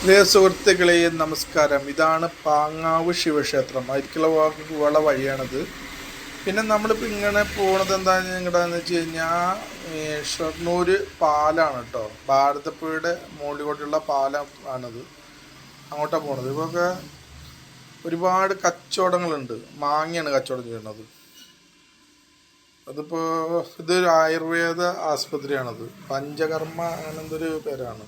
പ്രിയ സുഹൃത്തുക്കളെ നമസ്കാരം. ഇതാണ് പാങ്ങാവ് ശിവക്ഷേത്രം. അതിലേക്കുള്ള വഴിയാണത്. പിന്നെ നമ്മളിപ്പോൾ ഇങ്ങനെ പോണത് എങ്ങടാന്ന് വെച്ച് കഴിഞ്ഞാൽ ഷൊർണൂർ പാലാണ് കേട്ടോ. ഭാരതപ്പുഴയുടെ മുകളിലോട്ടുള്ള പാലം ആണത്. അങ്ങോട്ടാണ് പോണത്. ഇപ്പൊക്കെ ഒരുപാട് കച്ചവടങ്ങളുണ്ട്. മാങ്ങയാണ് കച്ചവടം ചെയ്യുന്നത്. അതിപ്പോൾ ഇതൊരു ആയുർവേദ ആസ്പത്രിയാണത്. പഞ്ചകർമ്മ അങ്ങനെ എന്തൊരു പേരാണ്.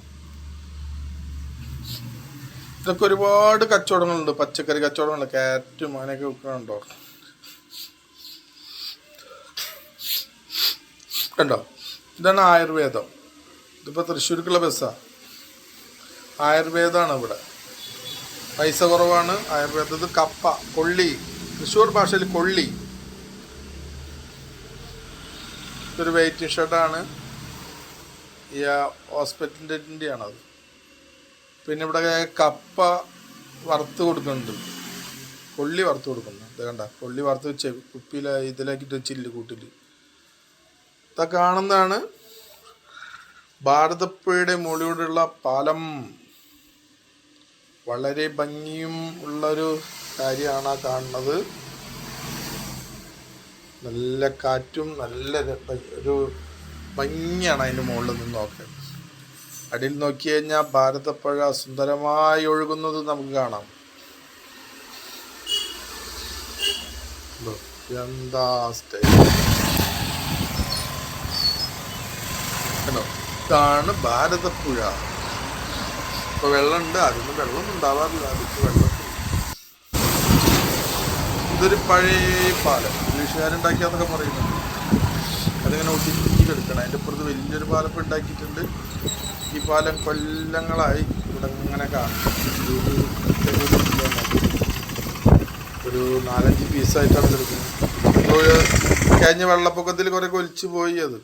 ഇതൊക്കെ ഒരുപാട് കച്ചവടങ്ങളുണ്ട്. പച്ചക്കറി കച്ചവടങ്ങളുണ്ട്. ക്യാരറ്റും അങ്ങനെയൊക്കെ വിൽക്കുന്നുണ്ടോ കണ്ടോ. ഇതാണ് ആയുർവേദം. ഇതിപ്പോൾ തൃശ്ശൂർക്കുള്ള ബസ്സാണ്. ആയുർവേദമാണ് ഇവിടെ. പൈസ കുറവാണ്. ആയുർവേദത്തിൽ കപ്പ, കൊള്ളി, തൃശ്ശൂർ ഭാഷയിൽ കൊള്ളി. ഇതൊരു വെയിറ്റിംഗ് ഷെഡാണ്. ഈ ഹോസ്പിറ്റലിൻ്റെ ആണത്. പിന്നെ ഇവിടെ കപ്പ വറുത്ത് കൊടുക്കുന്നുണ്ട്. കൊള്ളി വറുത്ത് കൊടുക്കുന്നു. ഇത് കണ്ട, കൊള്ളി വറുത്ത് വെച്ച് കുപ്പിയിൽ ഇതിലാക്കിയിട്ട് ചില്ല് കൂട്ടിൽ. ഇതാ കാണുന്നതാണ് ഭാരതപ്പുഴയുടെ മുകളിലൂടെയുള്ള പാലം. വളരെ ഭംഗിയും ഉള്ളൊരു കാര്യമാണ് ആ കാണുന്നത്. നല്ല കാറ്റും നല്ല ഒരു ഭംഗിയാണ് അതിൻ്റെ മുകളിൽ നിന്ന് നോക്കാൻ. അടിയിൽ നോക്കി കഴിഞ്ഞാൽ ഭാരതപ്പുഴ സുന്ദരമായി ഒഴുകുന്നത് നമുക്ക് കാണാം. എന്താ ഇതാണ് ഭാരതപ്പുഴ. ഇപ്പൊ വെള്ളമുണ്ട്. അതൊന്നും വെള്ളം ഉണ്ടാവാറില്ല. അതിപ്പോ വെള്ളം. ഇതൊരു പഴയ പാലം. ഇംഗ്ലീഷുകാരുണ്ടാക്കിയാന്നൊക്കെ പറയുന്നുണ്ട്. അതിങ്ങനെ ഒട്ടിച്ച് കിടക്കണം. അതിൻ്റെ അപ്പുറത്ത് വലിയൊരു പാലം ഇപ്പം ഉണ്ടാക്കിയിട്ടുണ്ട്. ഈ പാലം കൊല്ലങ്ങളായി ഇവിടെ ഇങ്ങനെ കാണും. ഒരു 4-5 പീസായിട്ടാണ് കിടക്കുന്നത്. കഴിഞ്ഞ വെള്ളപ്പൊക്കത്തിൽ കുറേ ഒലിച്ചു പോയി അത്.